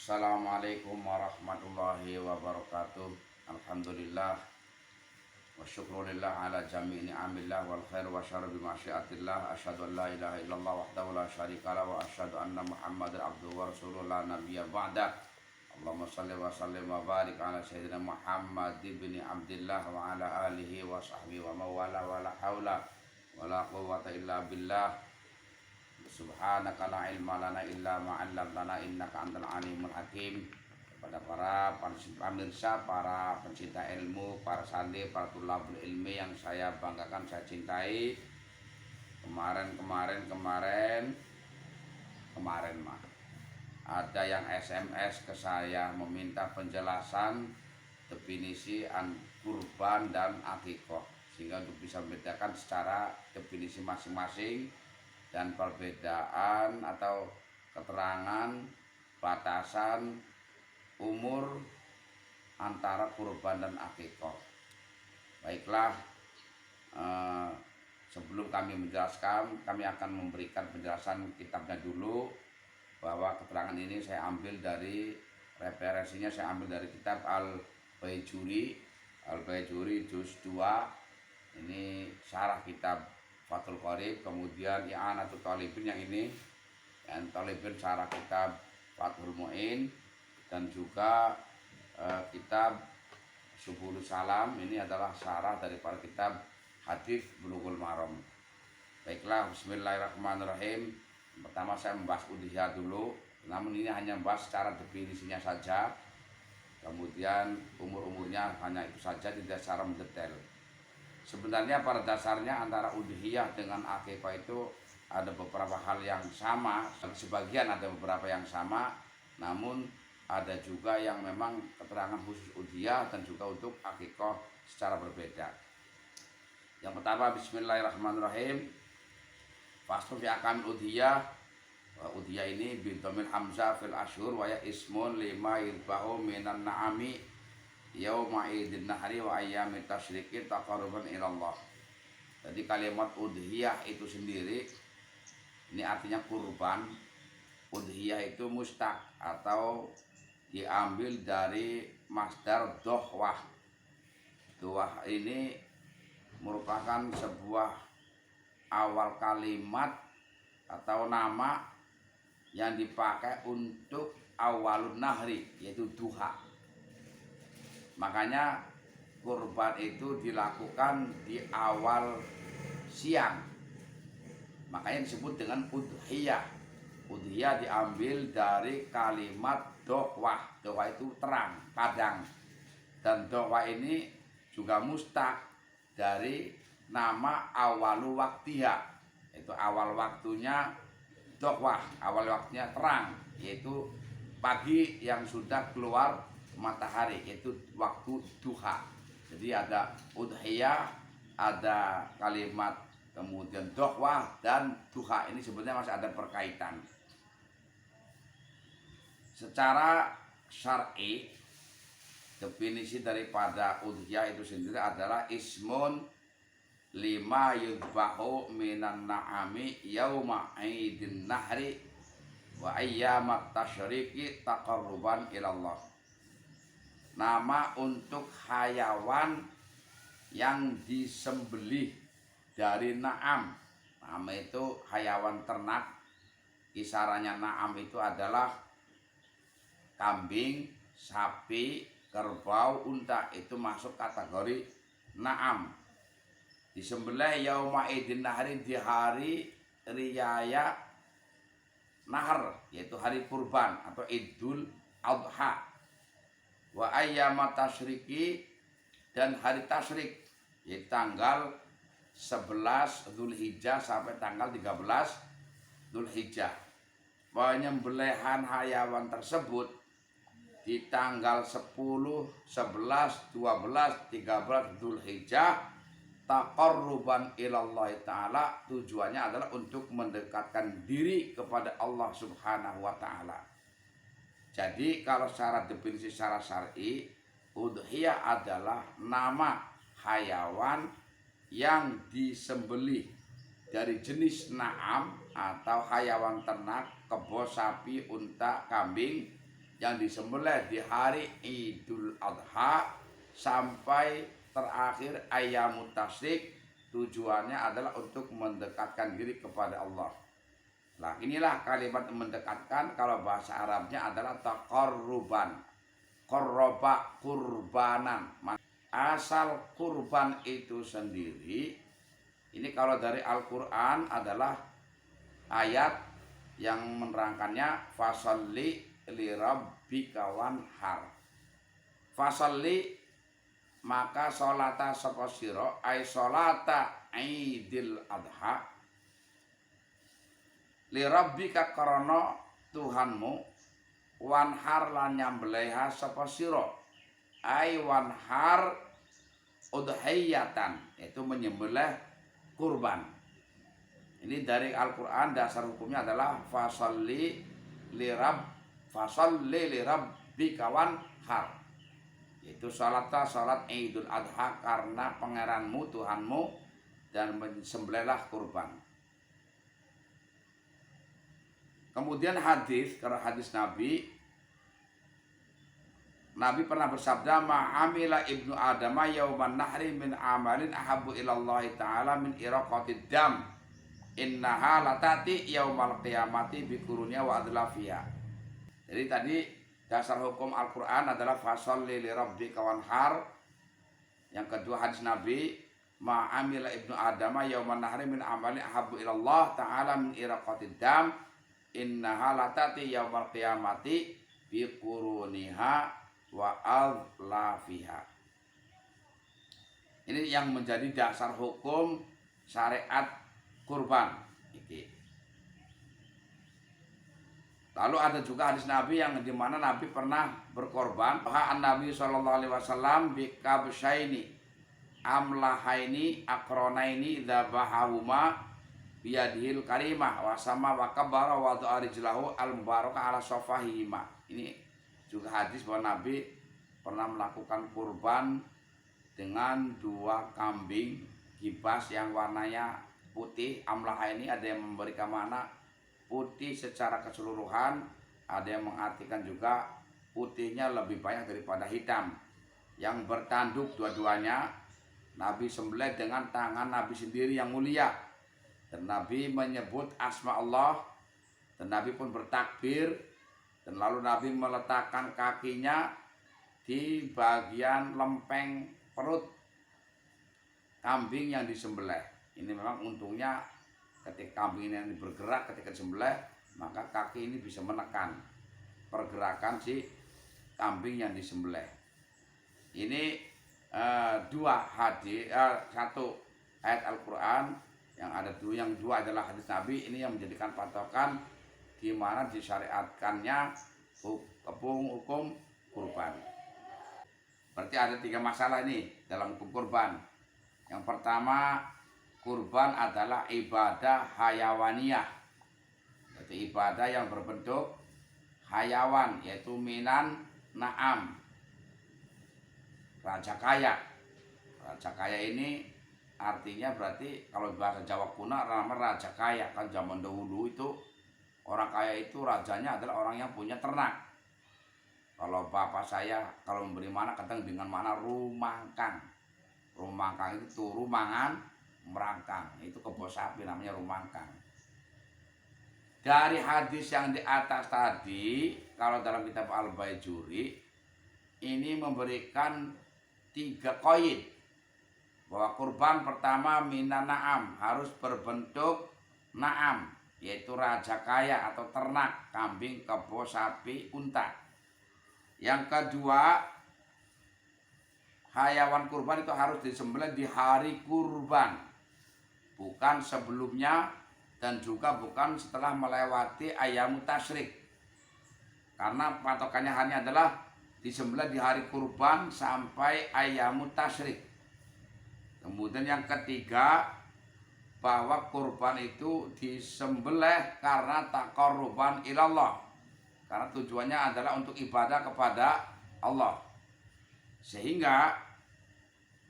Assalamualaikum warahmatullahi wabarakatuh. Alhamdulillah wa syukrulillah ala jami'i ni'amillah wal khair wa syarri bi masyiatillah. Asyhadu an la ilaha illallah wahdahu la syarikalah wa asyhadu anna Muhammadar abduhu wa rasuluhu la nabiyya ba'da. Allahumma shalli wa sallim wa barik ala sayyidina Muhammad ibni Abdillah wa ala alihi wa sahbihi wa mawala wa la haula wa la quwwata illa billah. Subhanaka la ilma lana illa ma 'allamtana innaka antal alimul hakim. Kepada para pemirsa, para pencinta ilmu, para santri, para tulabul ilmi yang saya banggakan, saya cintai. Kemarin mah ada yang SMS ke saya meminta penjelasan definisi kurban dan akikoh, sehingga untuk bisa membedakan secara definisi masing-masing dan perbedaan atau keterangan batasan umur antara kurban dan akikoh. Baiklah, sebelum kami menjelaskan, kami akan memberikan penjelasan kitabnya dulu, bahwa keterangan ini saya ambil dari referensinya, saya ambil dari kitab Al-Baijuri juz 2. Ini syarah kitab Fathul Qorib, kemudian I'anatul Talibin yang ini, yang Talibin syarah kitab Fathul Mu'in, dan juga kitab Subulus Salam, ini adalah syarah daripada kitab Hadits Bulughul Maram. Baiklah, bismillahirrahmanirrahim. Pertama saya membahas udhiyah dulu, namun ini hanya membahas secara definisinya saja. Kemudian umur-umurnya hanya itu saja, tidak secara mendetail. Sebenarnya pada dasarnya antara udhiyah dengan akikah itu ada beberapa hal yang sama. Sebagian ada beberapa yang sama, namun ada juga yang memang keterangan khusus udhiyah dan juga untuk akikah secara berbeda. Yang pertama, bismillahirrahmanirrahim. Faslu fi akam udhiyah. Udhiyah ini bidhamil hamzah fil asyhur wa ya ismun lima yirbahu minan na'ami yauma idin nahri wa ayyamit tasyriqi taqarruban ilallah. Jadi kalimat udhiyah itu sendiri ini artinya kurban. Udhiyah itu mustaq atau diambil dari masdar dohwah. Dohwah ini merupakan sebuah awal kalimat atau nama yang dipakai untuk awalun nahri, yaitu duha. Makanya kurban itu dilakukan di awal siang, makanya disebut dengan udhiyah. Udhiyah diambil dari kalimat dohwah. Dohwah itu terang, padang. Dan dohwah ini juga mustaq dari nama awalu waktiha, itu awal waktunya dohwah, awal waktunya terang, yaitu pagi yang sudah keluar matahari, yaitu waktu duha. Jadi ada udhiyah, ada kalimat, kemudian dohwah dan duha. Ini sebenarnya masih ada perkaitan. Secara syar'i, definisi daripada udhiyah itu sendiri adalah ismun lima yudbahu minan na'ami yauma idin nahri wa ayyamat tasyriqi taqarruban ilallah. Nama untuk hayawan yang disembelih dari na'am. Na'am itu hayawan ternak. Kisarannya na'am itu adalah kambing, sapi, kerbau, unta, itu masuk kategori na'am. Disembelih yauma idin nahri, di hari riyaya nahar, yaitu hari kurban atau idul adha. Wa ayyamat tasyriqi, dan hari tasyrik, yaitu tanggal 11 Dzulhijjah sampai tanggal 13 Dzulhijjah. Penyembelihan hayawan tersebut di tanggal 10, 11, 12, 13 Dzulhijjah taqarruban ilallah ta'ala, tujuannya adalah untuk mendekatkan diri kepada Allah subhanahu wa ta'ala. Jadi kalau secara definisi secara syar'i, udhiyah adalah nama hayawan yang disembelih dari jenis na'am atau hayawan ternak, kebo, sapi, unta, kambing, yang disembelih di hari Idul Adha sampai terakhir Ayyamut Tasyrik, tujuannya adalah untuk mendekatkan diri kepada Allah. Nah, inilah kalimat mendekatkan, kalau bahasa Arabnya adalah taqarruban. Qarraba, kurbanan. Asal kurban itu sendiri, ini kalau dari Al-Quran adalah ayat yang menerangkannya fasalli li rabbika wanhar. Fasalli, maka sholata sapa sira, ai sholata Idul Adha, li rabbika karana Tuhanmu, wanhar lan nyambeleha sapa sira, ai wanhar udhiyatan, yaitu menyembelih kurban. Ini dari Al-Quran, dasar hukumnya adalah fasalli li rabbika wanhar, itu salat Idul Adha karena pangeranmu Tuhanmu, dan sembelihlah kurban. Kemudian hadis, karena hadis Nabi pernah bersabda, ma'amila ibnu adama yauman nahri min amalin ahabu ilallahi ta'ala min iraqatid dam innaha latati yaumal qiyamati bikurunnya wa adlafiya. Jadi tadi dasar hukum Al-Quran adalah fasalli li rabbika wanhar. Yang kedua hadis Nabi, ma'amila ibnu adama yauman nahri min amalin ahabu ilallah ta'ala min iraqatid dam innaha latati yaumal qiyamati bikuruniha wa adlafiha. Ini yang menjadi dasar hukum syariat kurban. Lalu ada juga hadis Nabi yang dimana Nabi pernah berkorban. Bahwa Nabi SAW bikabsyaini amlahaini akronaini dzabahahuma biyadihil karimah wasama wa kabara wa rijlahu al-mubarakah ala sofahihima. Ini juga hadis bahwa Nabi pernah melakukan kurban dengan 2 kambing kibas yang warnanya putih. Amlah ini ada yang memberikan makna putih secara keseluruhan, ada yang mengartikan juga putihnya lebih banyak daripada hitam. Yang bertanduk dua-duanya Nabi sembelih dengan tangan Nabi sendiri yang mulia, dan Nabi menyebut asma Allah, dan Nabi pun bertakbir, dan lalu Nabi meletakkan kakinya di bagian lempeng perut kambing yang disembelih. Ini memang untungnya ketika kambing ini bergerak ketika disembelih, maka kaki ini bisa menekan pergerakan si kambing yang disembelih. Ini 2 hadis, 1 ayat Al-Quran, yang dua adalah hadis Nabi. Ini yang menjadikan patokan di mana disyariatkannya hukum kurban. Berarti ada 3 masalah ini dalam hukum kurban. Yang pertama, kurban adalah ibadah hayawaniyah, yaitu ibadah yang berbentuk hayawan, yaitu minan na'am, raja kaya. Raja kaya ini artinya berarti kalau bahasa Jawa kuno namanya raja kaya. Kan zaman dahulu itu orang kaya itu rajanya adalah orang yang punya ternak. Kalau bapak saya kalau memberi mana kadang dengan mana rumangkang. Rumangkang itu turu mangan merangkang. Itu kebo sapi namanya rumangkang. Dari hadis yang di atas tadi, kalau dalam kitab Al-Baijuri ini memberikan 3 koin bahwa kurban pertama minan na'am, harus berbentuk na'am, yaitu raja kaya atau ternak, kambing, kebo, sapi, unta. Yang kedua, hayawan kurban itu harus disembelih di hari kurban, bukan sebelumnya, dan juga bukan setelah melewati Ayyamut Tasyrik. Karena patokannya hanya adalah disembelih di hari kurban sampai Ayyamut Tasyrik. Kemudian yang ketiga, bahwa kurban itu disembelih karena taqarruban ilallah, karena tujuannya adalah untuk ibadah kepada Allah. Sehingga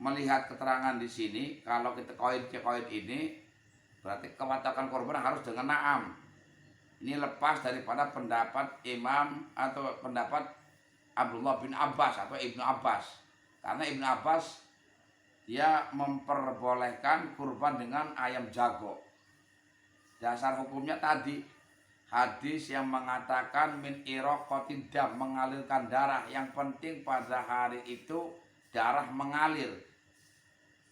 melihat keterangan di sini, kalau kita koin ini berarti kepatokan kurban harus dengan na'am. Ini lepas daripada pendapat Imam atau pendapat Abdullah bin Abbas atau Ibnu Abbas. Karena Ibnu Abbas dia memperbolehkan kurban dengan ayam jago. Dasar hukumnya tadi hadis yang mengatakan min iraqatin dam, mengalirkan darah. Yang penting pada hari itu darah mengalir.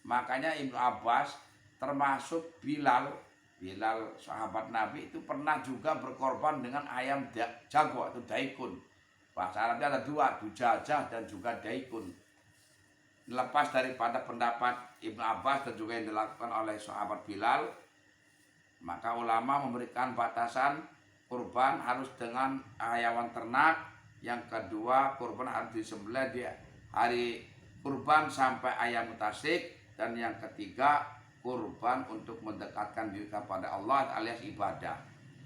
Makanya Ibnu Abbas termasuk Bilal sahabat Nabi itu pernah juga berkorban dengan ayam jago atau daikun. Bahasa Arabnya ada dua, dujajah dan juga daikun. Lepas daripada pendapat Ibnu Abbas dan juga yang dilakukan oleh sahabat Bilal, maka ulama memberikan batasan kurban harus dengan hayawan ternak. Yang kedua, kurban harus disembelih di hari kurban sampai ayam mutasik. Dan yang ketiga, kurban untuk mendekatkan diri kepada Allah alias ibadah.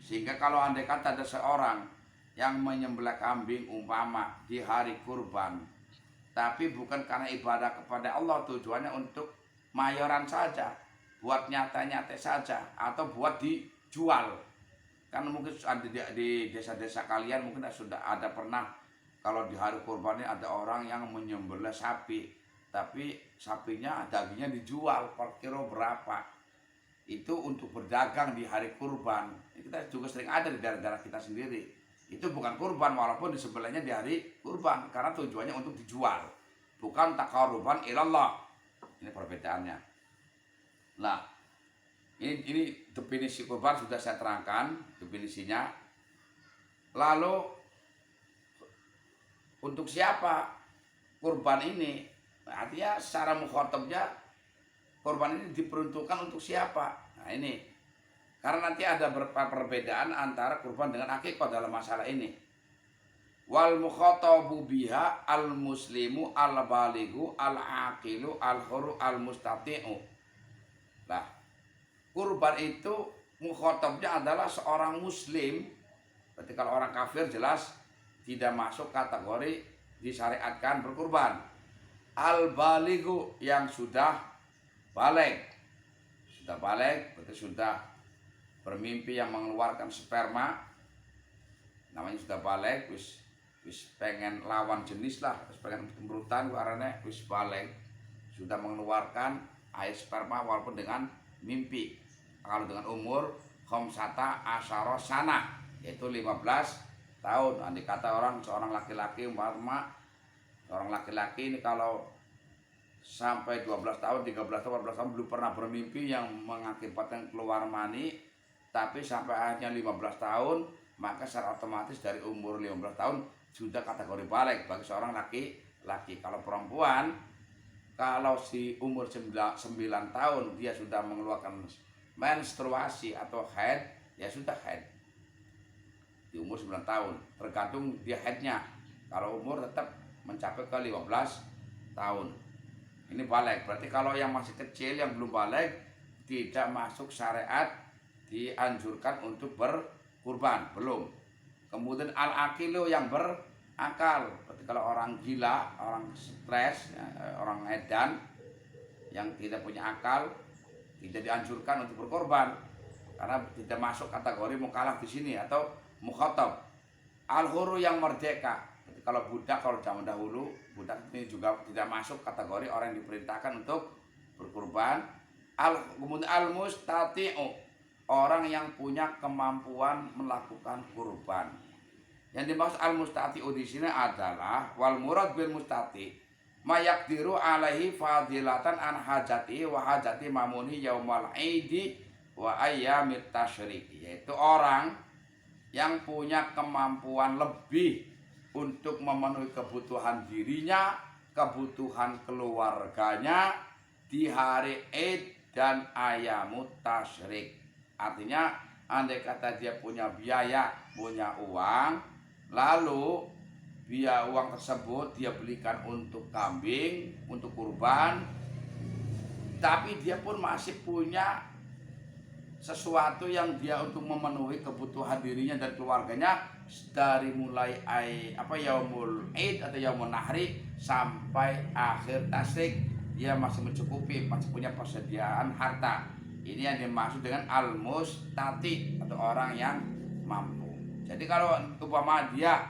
Sehingga kalau andai kata ada seorang yang menyembelih kambing umpama di hari kurban, tapi bukan karena ibadah kepada Allah, tujuannya untuk mayoran saja, buat nyata-nyata saja, atau buat dijual. Kan mungkin di desa-desa kalian mungkin sudah ada pernah kalau di hari kurban ini ada orang yang menyembelih sapi, tapi sapinya dagingnya dijual per kilo berapa. Itu untuk berdagang di hari kurban. Kita juga sering ada di daerah-daerah kita sendiri. Itu bukan kurban walaupun disembelihnya di hari kurban, karena tujuannya untuk dijual, bukan taqarruban ilallah. Ini perbedaannya. Nah, ini definisi kurban sudah saya terangkan definisinya. Lalu untuk siapa kurban ini? Artinya secara mukhatabnya kurban ini diperuntukkan untuk siapa? Nah ini, karena nanti ada beberapa perbedaan antara kurban dengan akikah dalam masalah ini. Wal mukhatabu biha al muslimu al balighu al aqilu al huru al mustati'u. Nah, kurban itu mukhatabnya adalah seorang muslim. Berarti kalau orang kafir jelas tidak masuk kategori disyariatkan berkurban. Al-balighu yang sudah balik. Sudah balik berarti sudah bermimpi yang mengeluarkan sperma. Namanya sudah balik, wis pengen lawan jenis lah, wis pengen kemrutan karena wis balik. Sudah mengeluarkan air sperma walaupun dengan mimpi. Kalau dengan umur khamsata asyara sana, yaitu 15 tahun. Andai kata seorang laki-laki umpama orang laki-laki ini kalau sampai 12 tahun, 13 tahun, 14 tahun belum pernah bermimpi yang mengakibatkan keluar mani, tapi sampai akhirnya 15 tahun, maka secara otomatis dari umur 15 tahun sudah kategori balik bagi seorang laki-laki. Kalau perempuan, kalau si umur 9 tahun dia sudah mengeluarkan menstruasi atau haid, ya sudah haid di umur 9 tahun, tergantung dia haidnya. Kalau umur tetap mencapai ke 15 tahun, ini balik. Berarti kalau yang masih kecil yang belum balik tidak masuk syariat, dianjurkan untuk berkurban, belum. Kemudian al-aqilu yang berakal, berarti kalau orang gila, orang stres, orang edan yang tidak punya akal tidak dianjurkan untuk berkorban karena tidak masuk kategori mukallaf di sini atau mukhatab. Al-huru yang merdeka, kalau budak, kalau zaman dahulu budak ini juga tidak masuk kategori orang yang diperintahkan untuk berkurban. Kemudian al-mustati'u, orang yang punya kemampuan melakukan kurban. Yang dimaksud al-mustati'u di sini adalah wal murad bil mustati' mayaqdiru alaihi fadilatan an hajati wa hajati mamuni yaumal aidi wa ayyamit tasyrik, yaitu orang yang punya kemampuan lebih untuk memenuhi kebutuhan dirinya, kebutuhan keluarganya di hari Id dan ayamut tasyrik. Artinya andai kata dia punya biaya, punya uang, lalu biaya uang tersebut dia belikan untuk kambing, untuk kurban, tapi dia pun masih punya sesuatu yang dia untuk memenuhi kebutuhan dirinya dan keluarganya dari mulai yaumul Id atau yaumul nahri sampai akhir tasyrik, dia masih mencukupi, masih punya persediaan harta. Ini yang dimaksud dengan al-mustati atau orang yang mampu. Jadi kalau umpama dia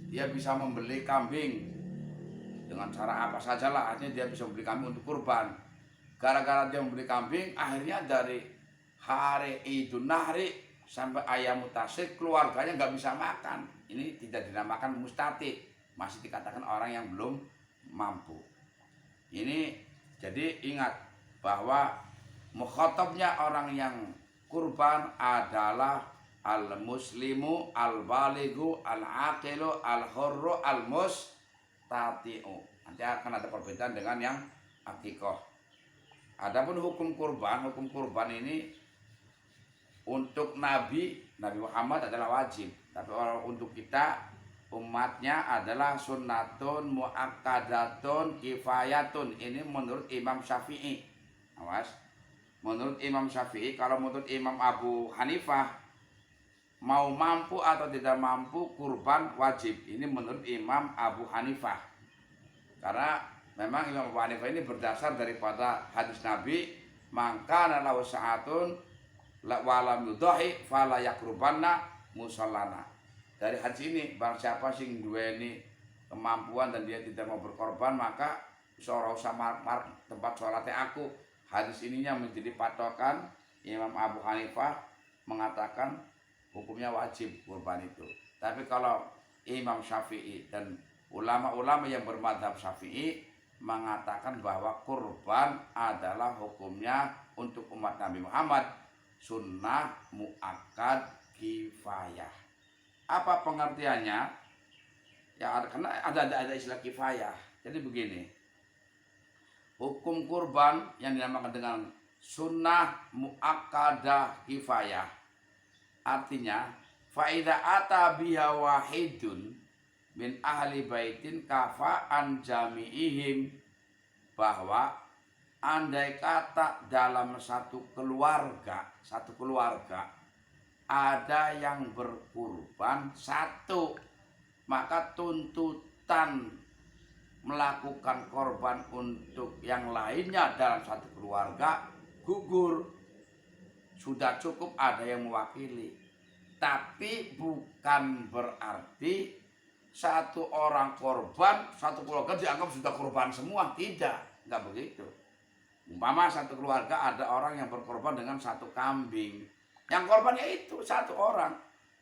bisa membeli kambing dengan cara apa saja lah, artinya dia bisa membeli kambing untuk kurban. Gara-gara dia membeli kambing, akhirnya dari hari Idul Nahri sampai ayam mutasik keluarganya nggak bisa makan. Ini tidak dinamakan mustati, masih dikatakan orang yang belum mampu. Ini jadi ingat bahwa mukhatabnya orang yang kurban adalah al-muslimu, al-balighu, al-aqilu, al-hurru, al-mustati'u. Nanti akan ada perbedaan dengan yang akikoh. Adapun hukum kurban ini untuk Nabi Muhammad adalah wajib. Tapi untuk kita umatnya adalah sunnatun muakkadatun kifayatun. Ini menurut Imam Syafi'i. Awas. Menurut Imam Syafi'i, kalau menurut Imam Abu Hanifah, mau mampu atau tidak mampu kurban wajib. Ini menurut Imam Abu Hanifah. Karena memang Imam Abu Hanifah ini berdasar daripada hadis Nabi, maka lahu sa'atun walam yudahi fala yakrubanna musallana. Dari hadis ini, barang siapa sing duweni kemampuan dan dia tidak mau berkorban, maka ora usah tempat sholatnya aku. Hadis ininya menjadi patokan Imam Abu Hanifah mengatakan hukumnya wajib kurban itu. Tapi kalau Imam Syafi'i dan ulama-ulama yang bermadhab Syafi'i mengatakan bahwa kurban adalah hukumnya untuk umat Nabi Muhammad sunnah muakkad kifayah. Apa pengertiannya? Ya karena ada istilah kifayah. Jadi begini, hukum kurban yang dinamakan dengan sunnah muakkadah kifayah, artinya faida ata biha wahidun min ahli baitin kafa'an jami'ihim, bahwa andai kata dalam satu keluarga ada yang berkurban satu, maka tuntutan melakukan korban untuk yang lainnya dalam satu keluarga gugur. Sudah cukup ada yang mewakili. Tapi bukan berarti satu orang korban, satu keluarga dianggap sudah korban semua. Tidak, enggak begitu. Umpama satu keluarga ada orang yang berkorban dengan satu kambing, yang korbannya itu satu orang,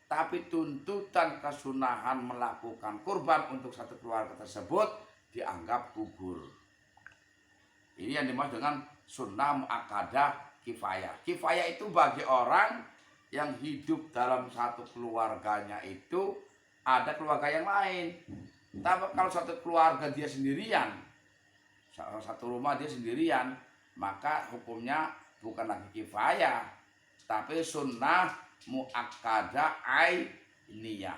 tapi tuntutan kesunahan melakukan kurban untuk satu keluarga tersebut dianggap gugur. Ini yang dimaksud dengan sunnah muakkadah kifayah. Kifayah itu bagi orang yang hidup dalam satu keluarganya itu ada keluarga yang lain. Tapi kalau satu keluarga dia sendirian, satu rumah dia sendirian, maka hukumnya bukan lagi kifayah, tapi sunnah muakkadah ainiyah.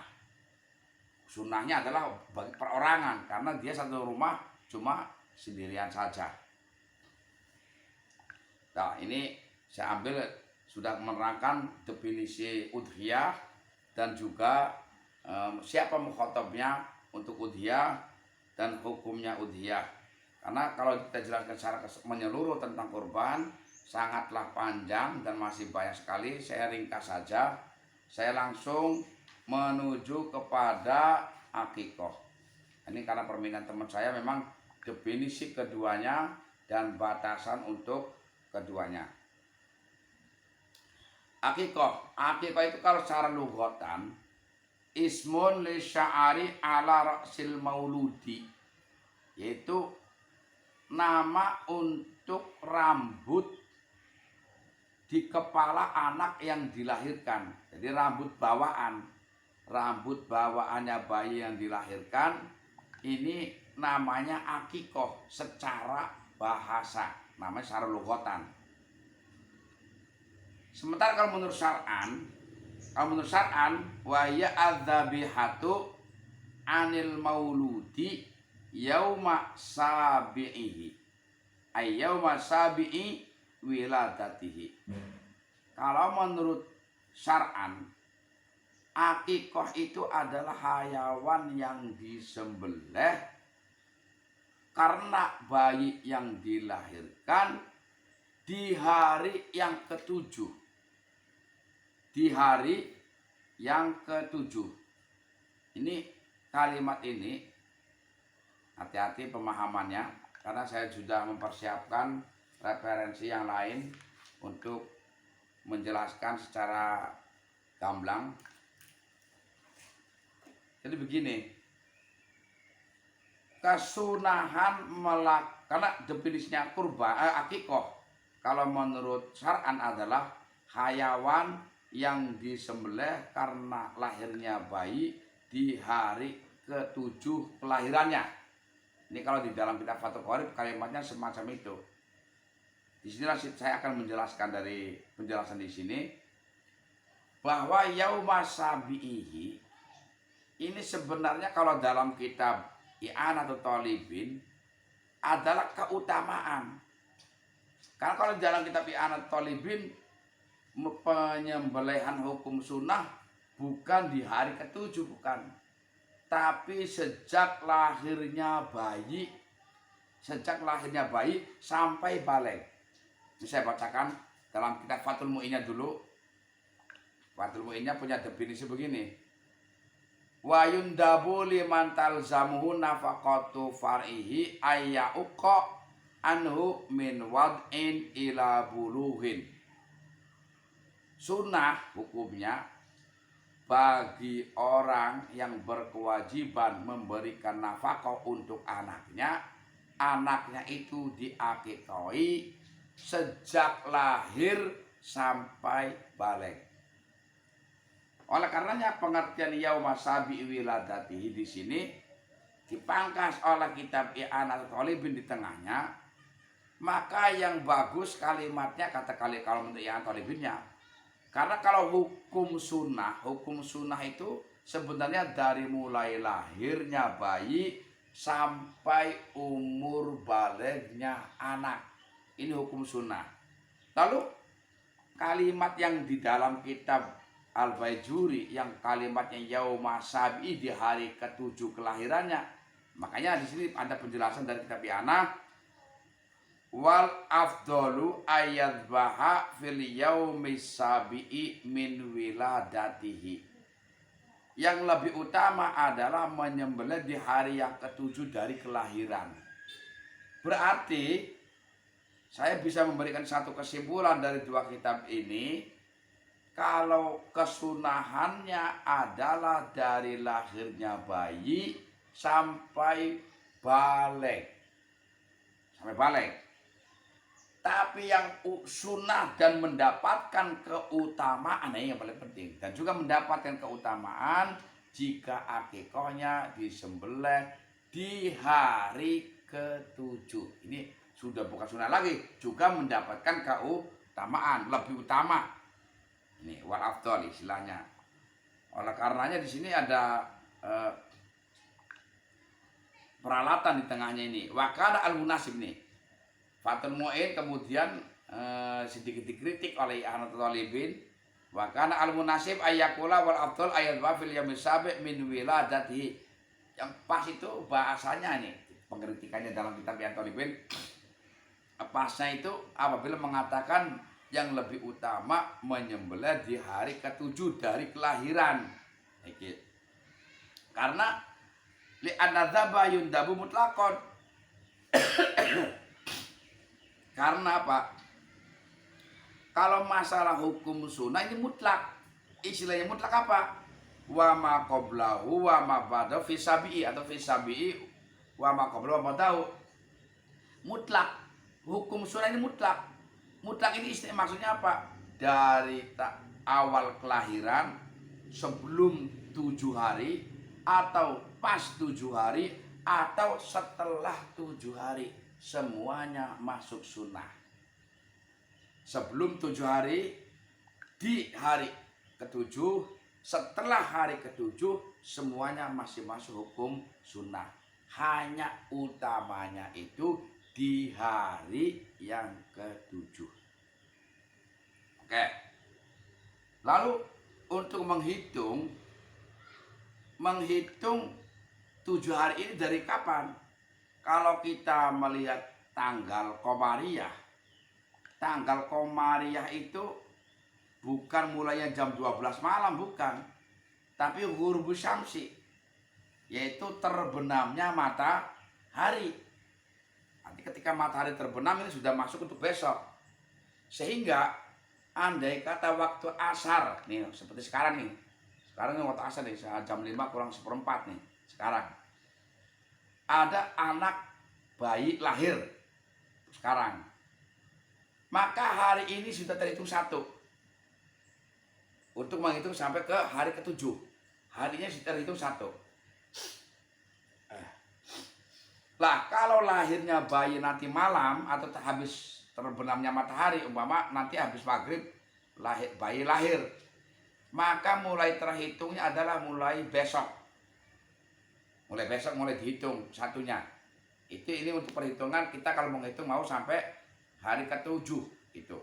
Sunnahnya adalah bagi perorangan, karena dia satu rumah cuma sendirian saja. Nah, ini saya ambil sudah menerangkan definisi udhiyah dan juga siapa mukhatabnya untuk udhiyah dan hukumnya udhiyah. Karena kalau kita jelaskan secara menyeluruh tentang kurban sangatlah panjang dan masih banyak sekali. Saya ringkas saja. Saya langsung menuju kepada akikoh. Ini karena permintaan teman saya, memang definisi keduanya dan batasan untuk keduanya. Akikoh itu kalau secara lughatan ismun li sya'ari ala ra'sil mauludi, yaitu nama untuk rambut di kepala anak yang dilahirkan. Jadi rambut bawaannya bayi yang dilahirkan ini namanya akikoh secara bahasa, namanya secara lughatan. Sementara kalau menurut syar'an wa ya adzabihatu anil mauludi yauma sabi'ihi ay yauma sabi'i wiladatihi. Kalau menurut syar'an, akikoh itu adalah hayawan yang disembelih karena bayi yang dilahirkan di hari yang ketujuh. Di hari yang ketujuh. Ini kalimat ini hati-hati pemahamannya, karena saya sudah mempersiapkan referensi yang lain untuk menjelaskan secara gamblang. Jadi begini, kesunahan karena definisinya akikoh kalau menurut syar'an adalah hayawan yang disembelih karena lahirnya bayi di hari ke-7 kelahirannya. Ini kalau di dalam kitab Fathul Qorib kalimatnya semacam itu. Di sini saya akan menjelaskan dari penjelasan di sini bahwa yauma sabi'ihi ini sebenarnya kalau dalam kitab I'anatul Thalibin adalah keutamaan. Karena kalau dalam kitab I'anatul Thalibin penyembelihan hukum sunnah bukan di hari ke-7, bukan, tapi sejak lahirnya bayi sampai balik. Ini saya bacakan dalam kitab Fathul Mu'innya dulu. Fathul Mu'innya punya definisi begini: wa yundabu liman talzamuhu nafaqatu far'ihi ayyauqa anhu min wad'in ila buluhin. Sunnah hukumnya bagi orang yang berkewajiban memberikan nafkah untuk anaknya itu diakikahi sejak lahir sampai balik. Oleh karenanya pengertian yauma sabi wiladatihi di sini dipangkas oleh kitab I'anatul Thalibin di tengahnya. Maka yang bagus kalimatnya kalau menurut I'anatul Thalibinnya. Karena kalau hukum sunnah itu sebenarnya dari mulai lahirnya bayi sampai umur balignya anak. Ini hukum sunnah. Lalu kalimat yang di dalam kitab Al-Baijuri yang kalimatnya yauma sabi di hari ke-7 kelahirannya. Makanya di sini ada penjelasan dari kitab I'anah, wal afdalu ayadbaha fil yaumis sabi'i min wiladatihi. Yang lebih utama adalah menyembelih di hari yang ke-7 dari kelahiran. Berarti saya bisa memberikan satu kesimpulan dari dua kitab ini, kalau kesunahannya adalah dari lahirnya bayi sampai balik. Tapi yang sunnah dan mendapatkan keutamaan, ini yang paling penting. Dan juga mendapatkan keutamaan jika akikahnya disembelih di hari ke-7. Ini sudah bukan sunnah lagi, juga mendapatkan keutamaan, lebih utama. Ini wal afdal istilahnya. Oleh karenanya di sini ada peralatan di tengahnya ini. Wakana al-munasib nih. Fathul Mu'in kemudian sedikit dikritik oleh I'anatul Thalibin. Wakana al-munasib ayyakula wal afdal ayat wa fil yamis sabi' min wiladatihi. Yang pas itu bahasanya nih, pengkritikannya dalam kitab I'anatul Thalibin. Pasnya itu apabila mengatakan yang lebih utama menyembelih di hari ke-7 dari kelahiran. Karena li'anna dzaba yundabu mutlaqan. Karena apa? Kalau masalah hukum sunnah ini mutlak. Istilahnya mutlak apa? Wa ma qablahu wa ma ba'da fi sabi'i atau fi sabi'i wa ma qablahu wa ma ba'dahu. Mutlak. Hukum sunnah ini mutlak. Mutlak ini maksudnya apa? Dari awal kelahiran, sebelum 7 hari, atau pas 7 hari, atau setelah 7 hari. Semuanya masuk sunnah. Sebelum 7 hari, di hari ke-7, setelah hari ke-7, semuanya masih masuk hukum sunnah. Hanya utamanya itu di hari yang ke-7. Oke. Lalu untuk menghitung 7 hari ini dari kapan? Kalau kita melihat tanggal Qamariyah itu bukan mulainya jam 12 malam, bukan. tapi ghurubus syamsi, yaitu terbenamnya matahari. Nanti ketika matahari terbenam ini sudah masuk untuk besok. Sehingga andai kata waktu asar nih, seperti sekarang nih. Sekarang ini waktu asar nih, jam 5 kurang 1/4 nih. Sekarang ada anak bayi lahir sekarang. Maka hari ini sudah terhitung 1. Untuk menghitung sampai ke hari ke-7. Harinya sudah terhitung 1. Lah kalau lahirnya bayi nanti malam atau habis terbenamnya matahari, umpama nanti habis maghrib bayi lahir, maka mulai terhitungnya adalah mulai besok. Mulai besok mulai dihitung satunya. Ini untuk perhitungan kita kalau menghitung mau sampai hari ke-7 itu.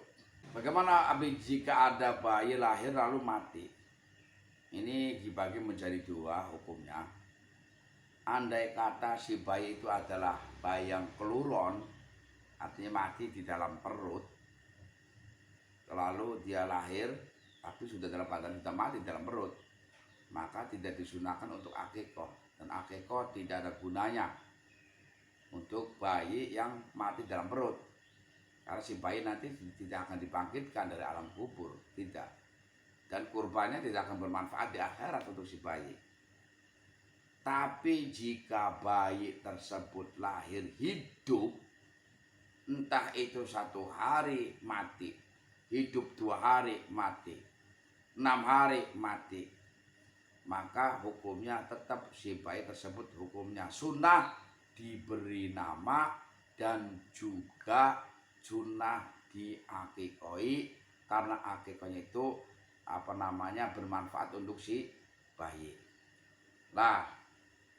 Bagaimana jika ada bayi lahir lalu mati? Ini dibagi menjadi 2 hukumnya. Andai kata si bayi itu adalah bayi yang keluron, artinya mati di dalam perut, lalu dia lahir tapi sudah dalam keadaan sudah mati di dalam perut, maka tidak disunahkan untuk akikoh. Dan akikoh tidak ada gunanya untuk bayi yang mati dalam perut, karena si bayi nanti tidak akan dibangkitkan dari alam kubur, tidak. Dan kurbannya tidak akan bermanfaat di akhirat untuk si bayi. Tapi jika bayi tersebut lahir hidup, entah itu 1 hari mati, hidup 2 hari mati, 6 hari mati, maka hukumnya tetap si bayi tersebut hukumnya sunnah diberi nama dan juga sunnah diakikoi, karena akikohnya itu bermanfaat untuk si bayi. Nah,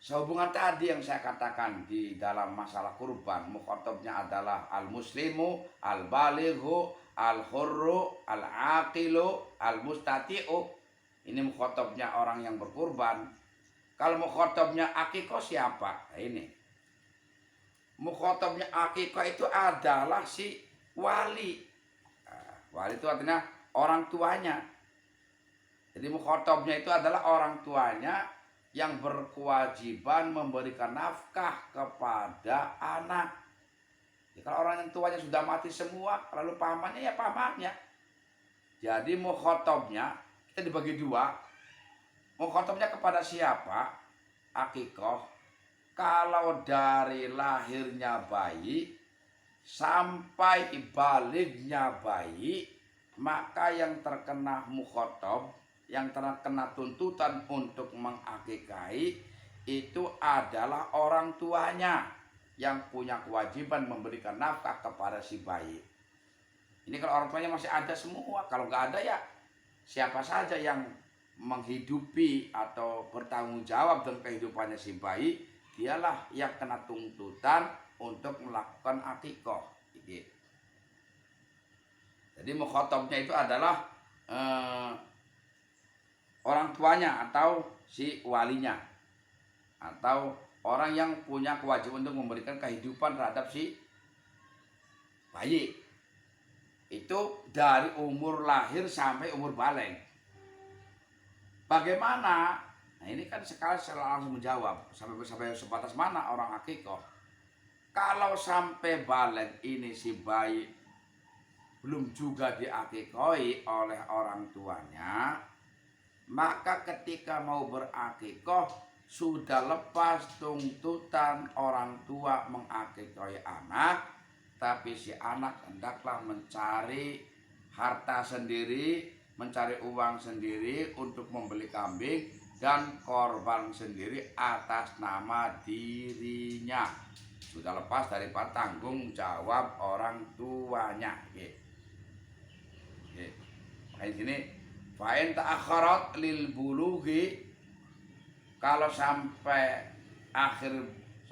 sehubungan tadi yang saya katakan di dalam masalah kurban, mukhatabnya adalah al-muslimu, al-balighu, al-hurru, al-aqilu, al-mustati'u. Ini mukhatabnya orang yang berkurban. Kalau mukhatabnya akikoh siapa? Nah, ini. Mukhatabnya akikoh itu adalah si wali. Wali itu artinya orang tuanya. Jadi mukhatabnya itu adalah orang tuanya yang berkewajiban memberikan nafkah kepada anak. Ya, kalau orang yang tuanya sudah mati semua, lalu pamannya ya pamannya. Jadi mukhatabnya kita dibagi 2. Mukhatabnya kepada siapa? Akikoh. Kalau dari lahirnya bayi sampai balignya bayi, maka yang terkena mukhatab, yang terkena tuntutan untuk mengakikahi itu adalah orang tuanya yang punya kewajiban memberikan nafkah kepada si bayi. Ini kalau orang tuanya masih ada semua, kalau nggak ada ya siapa saja yang menghidupi atau bertanggung jawab dengan kehidupannya si bayi, dialah yang kena tuntutan untuk melakukan akikoh. Jadi mukhatabnya itu adalah orang tuanya atau si walinya, atau orang yang punya kewajiban untuk memberikan kehidupan terhadap si bayi. Itu dari umur lahir sampai umur baligh. Bagaimana? Nah, ini kan sekali saya langsung menjawab. Sampai sebatas mana orang akikoh? Kalau sampai baligh ini si bayi belum juga diakikoi oleh orang tuanya, maka ketika mau berakikoh sudah lepas tuntutan orang tua mengakikoi anak, tapi si anak hendaklah mencari harta sendiri, mencari uang sendiri untuk membeli kambing dan korban sendiri atas nama dirinya. Sudah lepas dari tanggung jawab orang tuanya. Makanya di sini fa'in ta'akharat lil bulughi, kalau sampai akhir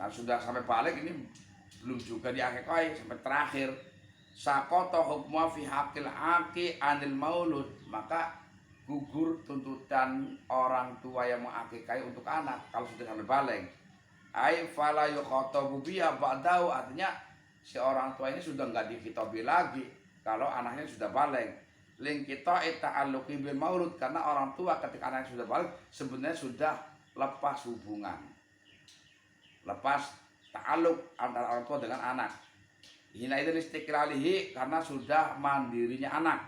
sudah sampai balik ini belum juga diakikoi sampai terakhir, saqata hukma fi haqqil aqi anil maulud, maka gugur tuntutan orang tua yang mengakikai untuk anak kalau sudah sampai balik. Ai fala yukhatabu biha ba'dahu, artinya si orang tua ini sudah enggak dikhitabi lagi kalau anaknya sudah balik. ling kita ta'alluqi bil maulud, karena orang tua ketika anak sudah balik sebenarnya sudah lepas hubungan, lepas ta'alluq antara orang tua dengan anak. Hina itu istiqlalihi, karena sudah mandirinya anak.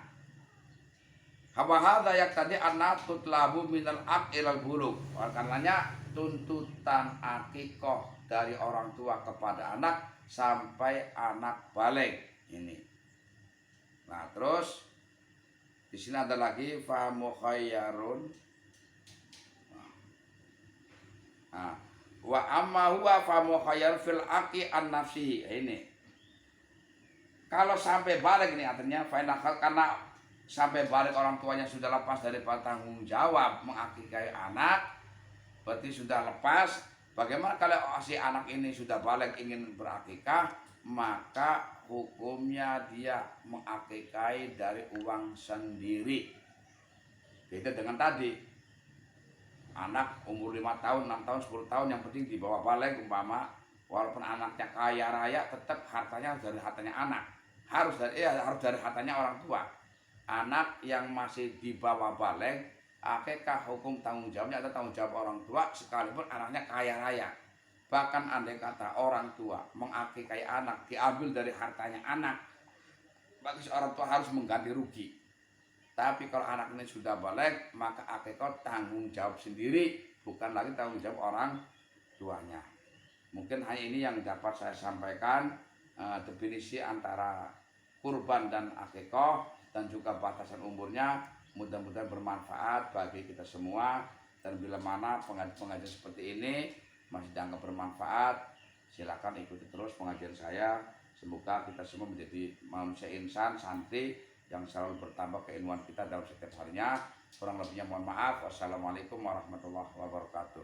Hawa hadza yaqtadi anna tutlabu minal aq ilal bulugh. Karenanya tuntutan akikah dari orang tua kepada anak sampai anak balik ini. Nah, terus di sini ada lagi fa mukhayyarun. Nah, wa amma huwa fa mukhayyar fil aqi an nafsihi. Ini kalau sampai balik ini artinya karena sampai balik orang tuanya sudah lepas dari tanggung jawab mengakikai anak, berarti sudah lepas. Bagaimana kalau si anak ini sudah balik ingin berakikah, maka hukumnya dia mengakikai dari uang sendiri. Beda dengan tadi, anak umur 5 tahun, 6 tahun, 10 tahun, yang penting dibawa balik umpama, walaupun anaknya kaya raya, tetap hartanya dari hartanya anak, harus dari hartanya orang tua. Anak yang masih dibawa balik, akikah hukum tanggung jawabnya atau tanggung jawab orang tua sekalipun anaknya kaya raya. Bahkan andai kata orang tua mengakikai anak diambil dari hartanya anak, bagi orang tua harus mengganti rugi. Tapi kalau anak ini sudah balik, maka akikah tanggung jawab sendiri, bukan lagi tanggung jawab orang tuanya. Mungkin hanya ini yang dapat saya sampaikan, definisi antara kurban dan akikah dan juga batasan umurnya. Mudah-mudahan bermanfaat bagi kita semua, dan bila mana pengajian seperti ini masih dianggap bermanfaat, silakan ikuti terus pengajian saya. Semoga kita semua menjadi manusia insan santri yang selalu bertambah keilmuan kita dalam setiap harinya. Kurang lebihnya mohon maaf. Wassalamualaikum warahmatullahi wabarakatuh.